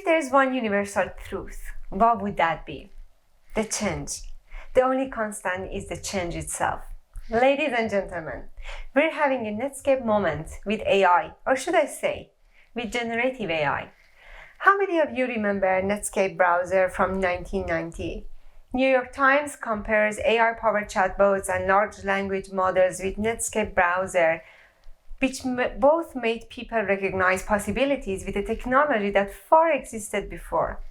if there is one universal truth, what would that be? The change. The only constant is the change itself. Ladies and gentlemen, we're having a Netscape moment with AI, or should I say, with generative AI. How many of you remember Netscape browser from 1990? New York Times compares AI-powered chatbots and large language models with Netscape browser, which both made people recognize possibilities with a technology that far existed before.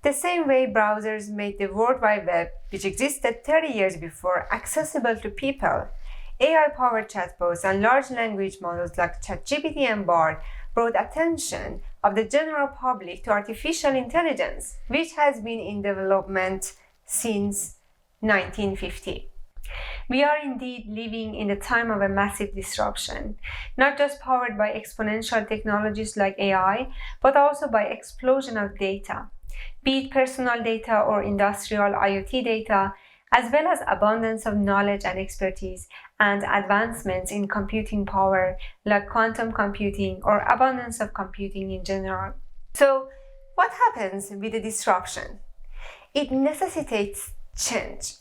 The same way browsers made the World Wide Web, which existed 30 years before, accessible to people, AI-powered chatbots and large language models like ChatGPT and Bard brought attention of the general public to artificial intelligence, which has been in development since 1950. We are indeed living in the time of a massive disruption, not just powered by exponential technologies like AI, but also by explosion of data, be it personal data or industrial IoT data, as well as abundance of knowledge and expertise and advancements in computing power like quantum computing or abundance of computing in general. So, what happens with the disruption? It necessitates change.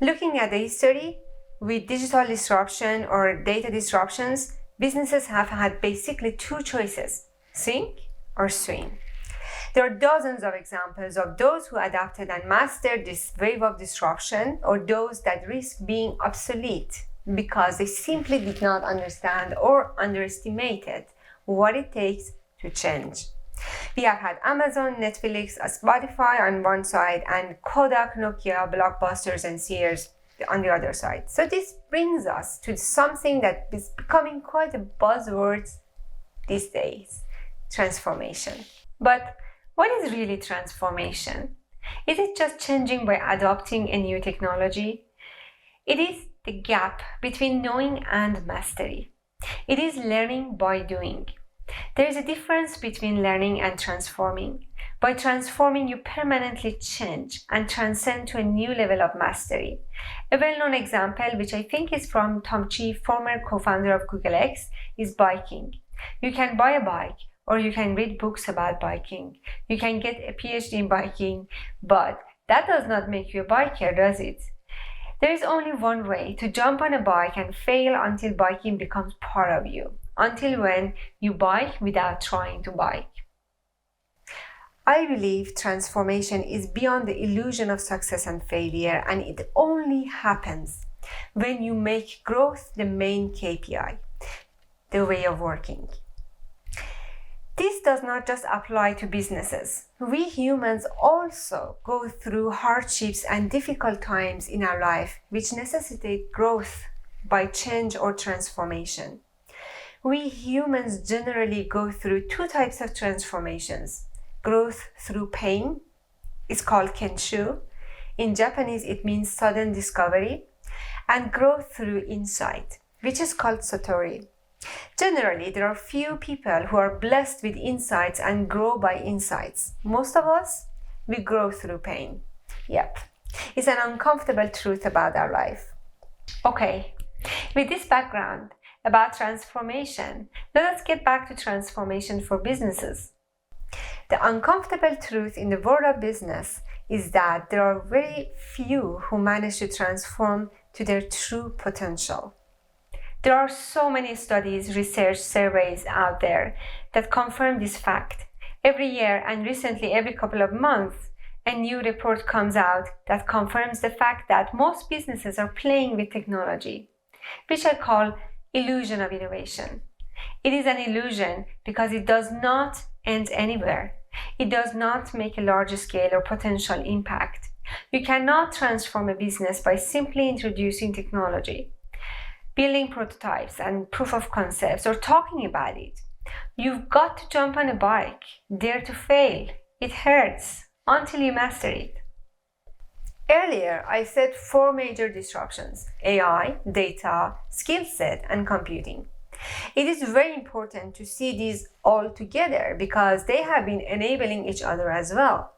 Looking at the history, with digital disruption or data disruptions, businesses have had basically two choices: sink or swim. There are dozens of examples of those who adapted and mastered this wave of disruption, or those that risk being obsolete because they simply did not understand or underestimated what it takes to change. We have had Amazon, Netflix, Spotify on one side, and Kodak, Nokia, Blockbusters, and Sears on the other side. So this brings us to something that is becoming quite a buzzword these days: transformation. But what is really transformation? Is it just changing by adopting a new technology? It is the gap between knowing and mastery. It is learning by doing. There is a difference between learning and transforming. By transforming, you permanently change and transcend to a new level of mastery. A well-known example, which I think is from Tom Chi, former co-founder of Google X, is biking. You can buy a bike, or you can read books about biking. You can get a PhD in biking, but that does not make you a biker, does it? There is only one way to jump on a bike and fail until biking becomes part of you. Until when you bike without trying to bike. I believe transformation is beyond the illusion of success and failure, and it only happens when you make growth the main KPI, the way of working. This does not just apply to businesses. We humans also go through hardships and difficult times in our life, which necessitate growth by change or transformation. We humans generally go through two types of transformations. Growth through pain is called kenshu. In Japanese, it means sudden discovery. And growth through insight, which is called satori. Generally, there are few people who are blessed with insights and grow by insights. Most of us, we grow through pain. Yep, it's an uncomfortable truth about our life. Okay, with this background about transformation, let us get back to transformation for businesses. The uncomfortable truth in the world of business is that there are very few who manage to transform to their true potential. There are so many studies, research, surveys out there that confirm this fact. Every year, and recently every couple of months, a new report comes out that confirms the fact that most businesses are playing with technology, which I call illusion of innovation. It is an illusion because it does not end anywhere. It does not make a large scale or potential impact. You cannot transform a business by simply introducing technology, building prototypes and proof of concepts, or talking about it. You've got to jump on a bike, dare to fail. It hurts until you master it. Earlier, I said 4 major disruptions: AI, data, skill set, and computing. It is very important to see these all together because they have been enabling each other as well.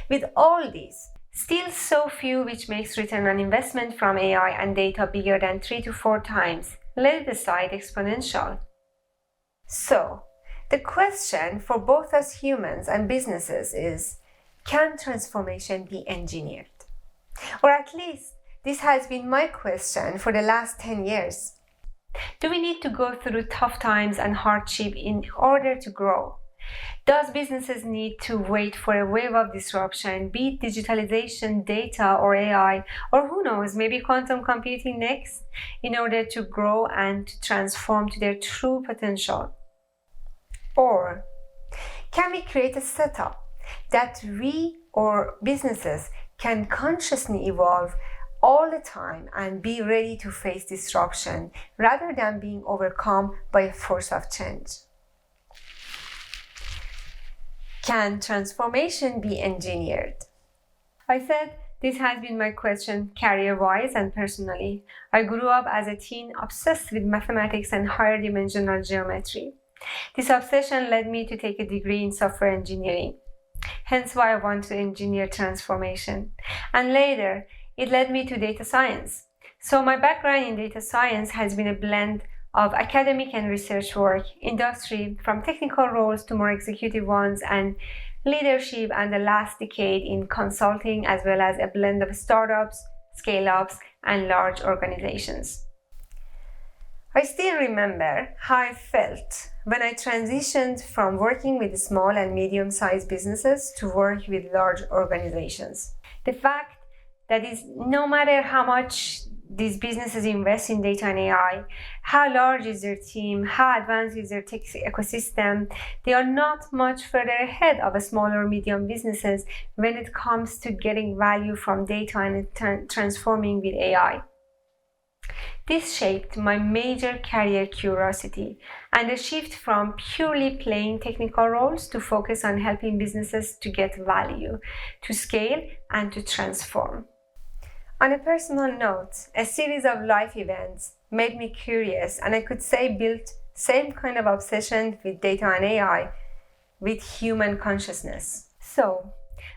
With all these, still so few, which makes return on investment from AI and data bigger than 3 to 4 times, let it aside exponential. So, The question for both us humans and businesses is, can transformation be engineered? Or at least, this has been my question for the last 10 years. Do we need to go through tough times and hardship in order to grow? Does businesses need to wait for a wave of disruption, be it digitalization, data, or AI, or who knows, maybe quantum computing next, in order to grow and to transform to their true potential? Or can we create a setup that we or businesses can consciously evolve all the time and be ready to face disruption rather than being overcome by a force of change? Can transformation be engineered? I said this has been my question career-wise and personally. I grew up as a teen obsessed with mathematics and higher dimensional geometry. This obsession led me to take a degree in software engineering, hence why I want to engineer transformation. And later, it led me to data science. So my background in data science has been a blend of academic and research work, industry, from technical roles to more executive ones, and leadership, and the last decade in consulting, as well as a blend of startups, scale-ups, and large organizations. I still remember how I felt when I transitioned from working with small and medium-sized businesses to work with large organizations. The fact that is, no matter how much these businesses invest in data and AI, how large is their team, how advanced is their tech ecosystem, they are not much further ahead of smaller or medium businesses when it comes to getting value from data and transforming with AI. This shaped my major career curiosity and a shift from purely playing technical roles to focus on helping businesses to get value, to scale, and to transform. On a personal note, a series of life events made me curious, and I could say built same kind of obsession with data and AI with human consciousness. So,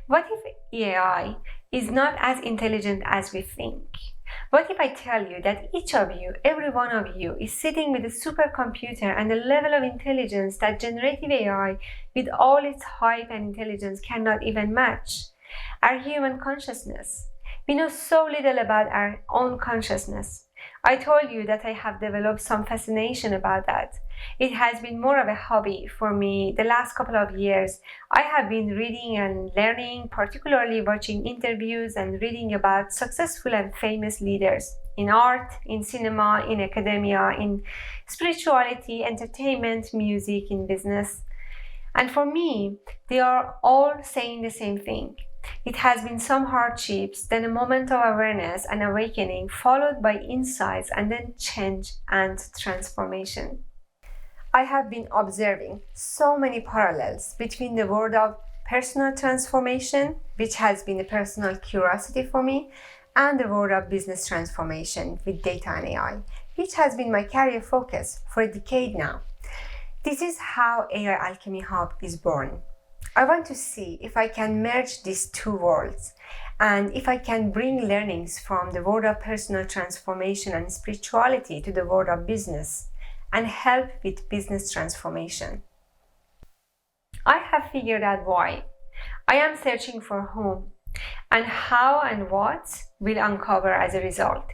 what if AI is not as intelligent as we think? What if I tell you that each of you, every one of you, is sitting with a supercomputer and a level of intelligence that generative AI, with all its hype and intelligence, cannot even match? Our human consciousness. We know so little about our own consciousness. I told you that I have developed some fascination about that. It has been more of a hobby for me the last couple of years. I have been reading and learning, particularly watching interviews and reading about successful and famous leaders in art, in cinema, in academia, in spirituality, entertainment, music, in business. And for me, they are all saying the same thing. It has been some hardships, then a moment of awareness and awakening, followed by insights, and then change and transformation. I have been observing so many parallels between the world of personal transformation, which has been a personal curiosity for me, and the world of business transformation with data and AI, which has been my career focus for a decade now. This is how AI Alchemy Hub is born. I want to see if I can merge these two worlds and if I can bring learnings from the world of personal transformation and spirituality to the world of business and help with business transformation. I have figured out why. I am searching for whom and how and what will uncover as a result.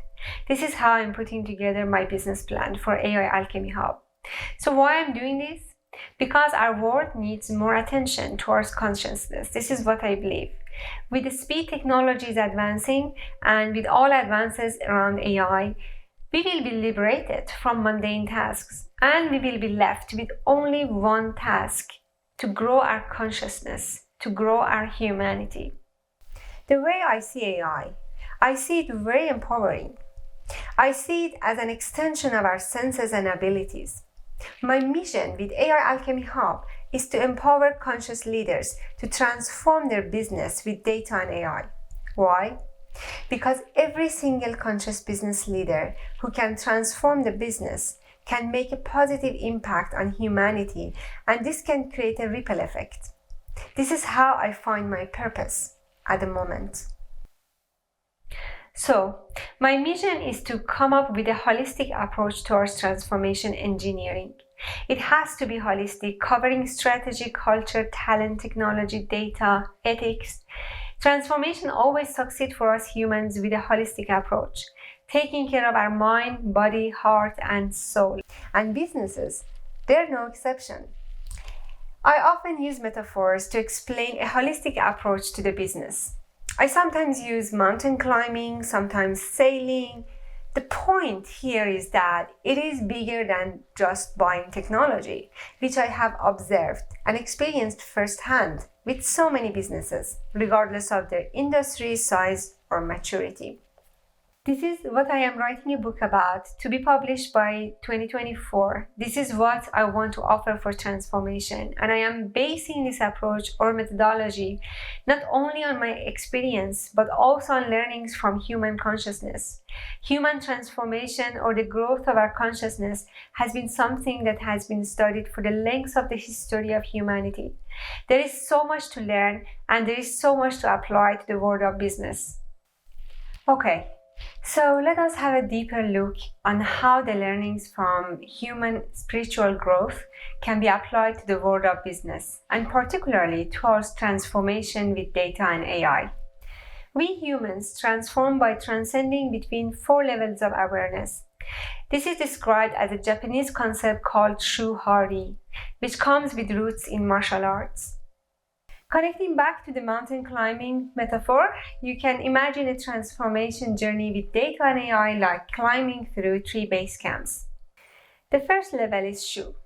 This is how I'm putting together my business plan for AI Alchemy Hub. So why I'm doing this? Because our world needs more attention towards consciousness. This is what I believe. With the speed technology is advancing and with all advances around AI, we will be liberated from mundane tasks and we will be left with only one task: to grow our consciousness, to grow our humanity. The way I see AI, I see it very empowering. I see it as an extension of our senses and abilities. My mission with AI Alchemy Hub is to empower conscious leaders to transform their business with data and AI. Why? Because every single conscious business leader who can transform the business can make a positive impact on humanity, and this can create a ripple effect. This is how I find my purpose at the moment. So, my mission is to come up with a holistic approach towards transformation engineering. It has to be holistic, covering strategy, culture, talent, technology, data, ethics. Transformation always succeeds for us humans with a holistic approach, taking care of our mind, body, heart, and soul. And businesses, they're no exception. I often use metaphors to explain a holistic approach to the business. I sometimes use mountain climbing, sometimes sailing. The point here is that it is bigger than just buying technology, which I have observed and experienced firsthand with so many businesses, regardless of their industry, size, or maturity. This is what I am writing a book about to be published by 2024. This is what I want to offer for transformation, and I am basing this approach or methodology not only on my experience but also on learnings from human consciousness. Human transformation or the growth of our consciousness has been something that has been studied for the length of the history of humanity. There is so much to learn and there is so much to apply to the world of business. Okay. So let us have a deeper look on how the learnings from human spiritual growth can be applied to the world of business, and particularly towards transformation with data and AI. We humans transform by transcending between 4 levels of awareness. This is described as a Japanese concept called shuhari, which comes with roots in martial arts. Connecting back to the mountain climbing metaphor, you can imagine a transformation journey with data and AI like climbing through 3 base camps. The first level is Shu.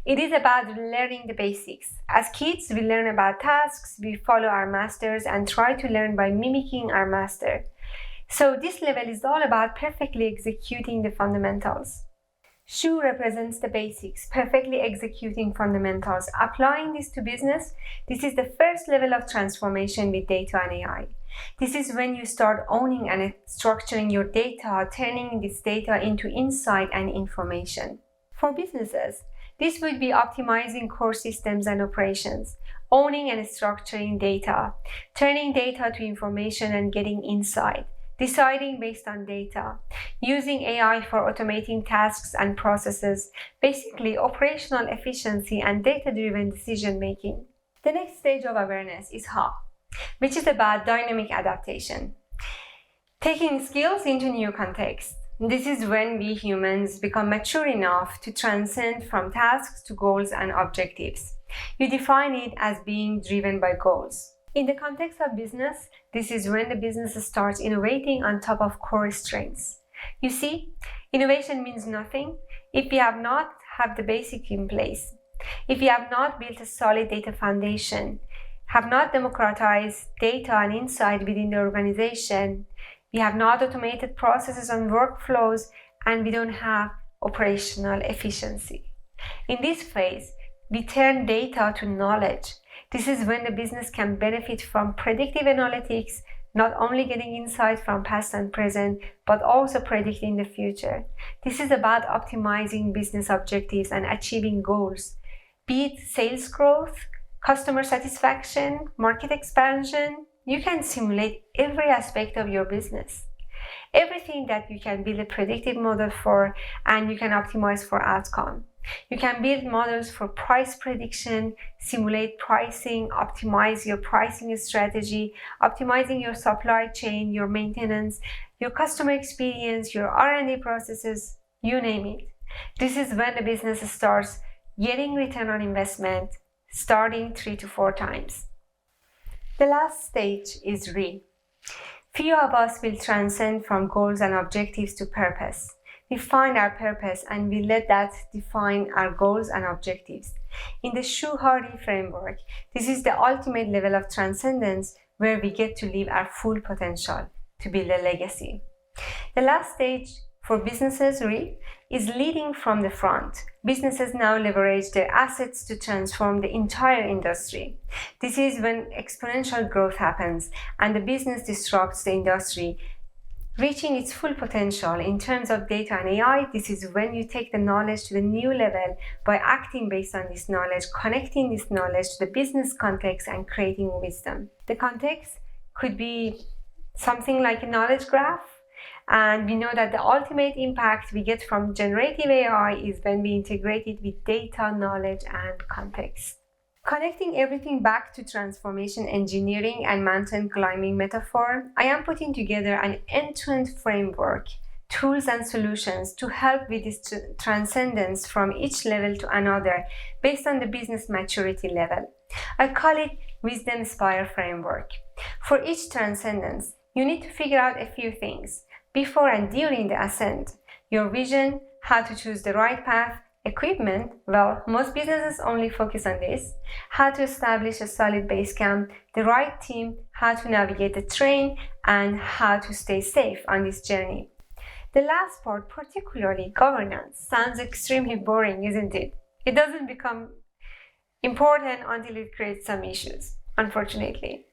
It is about learning the basics. As kids, we learn about tasks, we follow our masters and try to learn by mimicking our master. So this level is all about perfectly executing the fundamentals. Shu represents the basics, perfectly executing fundamentals. Applying this to business, this is the first level of transformation with data and AI. This is when you start owning and structuring your data, turning this data into insight and information. For businesses, this would be optimizing core systems and operations, owning and structuring data, turning data to information and getting insight, deciding based on data, using AI for automating tasks and processes, basically operational efficiency and data-driven decision-making. The next stage of awareness is Ha, which is about dynamic adaptation, taking skills into new contexts. This is when we humans become mature enough to transcend from tasks to goals and objectives. You define it as being driven by goals. In the context of business, this is when the business starts innovating on top of core strengths. You see, innovation means nothing if we have not have the basic in place. If we have not built a solid data foundation, have not democratized data and insight within the organization, we have not automated processes and workflows, and we don't have operational efficiency. In this phase, we turn data to knowledge. This is when the business can benefit from predictive analytics, not only getting insight from past and present, but also predicting the future. This is about optimizing business objectives and achieving goals, be it sales growth, customer satisfaction, market expansion. You can simulate every aspect of your business. Everything that you can build a predictive model for, and you can optimize for outcome. You can build models for price prediction, simulate pricing, optimize your pricing strategy, optimizing your supply chain, your maintenance, your customer experience, your R&D processes, you name it. This is when the business starts getting return on investment, starting 3 to 4 times. The last stage is Re. Few of us will transcend from goals and objectives to purpose. We find our purpose and we let that define our goals and objectives. In the Shuhari framework, this is the ultimate level of transcendence where we get to live our full potential, to build a legacy. The last stage for businesses is leading from the front. Businesses now leverage their assets to transform the entire industry. This is when exponential growth happens and the business disrupts the industry, reaching its full potential in terms of data and AI. This is when you take the knowledge to the new level by acting based on this knowledge, connecting this knowledge to the business context and creating wisdom. The context could be something like a knowledge graph. And we know that the ultimate impact we get from generative AI is when we integrate it with data, knowledge, and context. Connecting everything back to transformation engineering and mountain climbing metaphor, I am putting together an end-to-end framework, tools and solutions to help with this transcendence from each level to another based on the business maturity level. I call it Wisdom Spire Framework. For each transcendence, you need to figure out a few things before and during the ascent: your vision, how to choose the right path, equipment, well, most businesses only focus on this, how to establish a solid base camp, the right team, how to navigate the terrain, and how to stay safe on this journey. The last part, particularly governance, sounds extremely boring, isn't it? It doesn't become important until it creates some issues, unfortunately.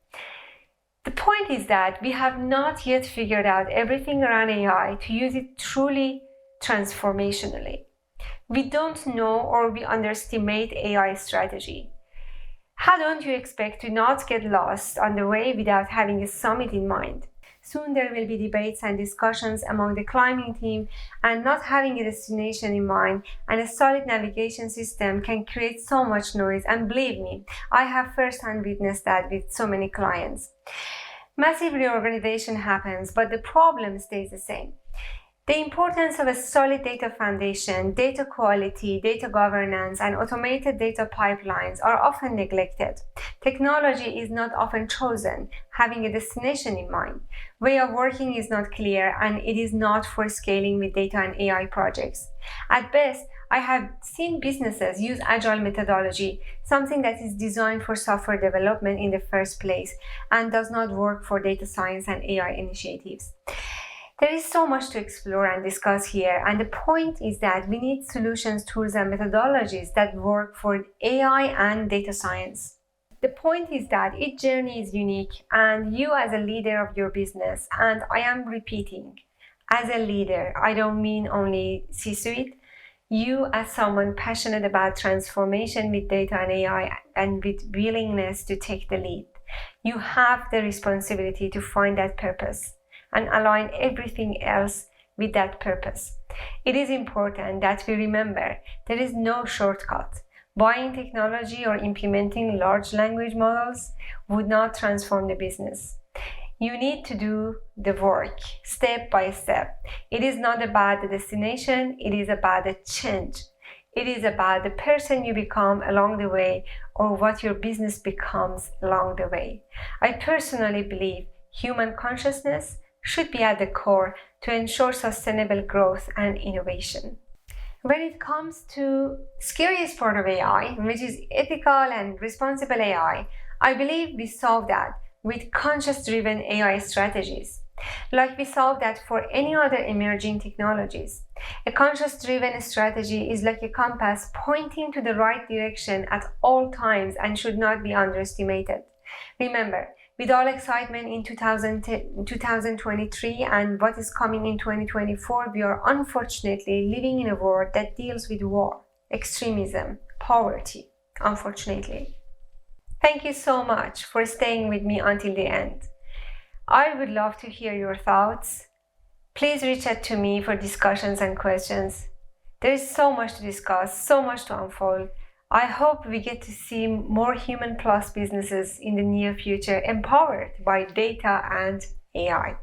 The point is that we have not yet figured out everything around AI to use it truly transformationally. We don't know, or we underestimate AI strategy. How don't you expect to not get lost on the way without having a summit in mind? Soon there will be debates and discussions among the climbing team, and not having a destination in mind and a solid navigation system can create so much noise, and believe me, I have first-hand witnessed that with so many clients. Massive reorganization happens, but the problem stays the same. The importance of a solid data foundation, data quality, data governance, and automated data pipelines are often neglected. Technology is not often chosen, having a destination in mind. Way of working is not clear, and it is not for scaling with data and AI projects. At best, I have seen businesses use agile methodology, something that is designed for software development in the first place and does not work for data science and AI initiatives. There is so much to explore and discuss here, and the point is that we need solutions, tools, and methodologies that work for AI and data science. The point is that each journey is unique, and you as a leader of your business, and I am repeating, as a leader, I don't mean only C-suite, you as someone passionate about transformation with data and AI and with willingness to take the lead, you have the responsibility to find that purpose and align everything else with that purpose. It is important that we remember there is no shortcut. Buying technology or implementing large language models would not transform the business. You need to do the work step by step. It is not about the destination, it is about the change. It is about the person you become along the way, or what your business becomes along the way. I personally believe human consciousness should be at the core to ensure sustainable growth and innovation. When it comes to scariest part of AI, which is ethical and responsible AI, I believe we solve that with conscious-driven AI strategies, like we solve that for any other emerging technologies. A conscious-driven strategy is like a compass pointing to the right direction at all times and should not be underestimated. Remember, with all excitement in 2023 and what is coming in 2024, we are unfortunately living in a world that deals with war, extremism, poverty, unfortunately. Thank you so much for staying with me until the end. I would love to hear your thoughts. Please reach out to me for discussions and questions. There is so much to discuss, so much to unfold. I hope we get to see more human plus businesses in the near future empowered by data and AI.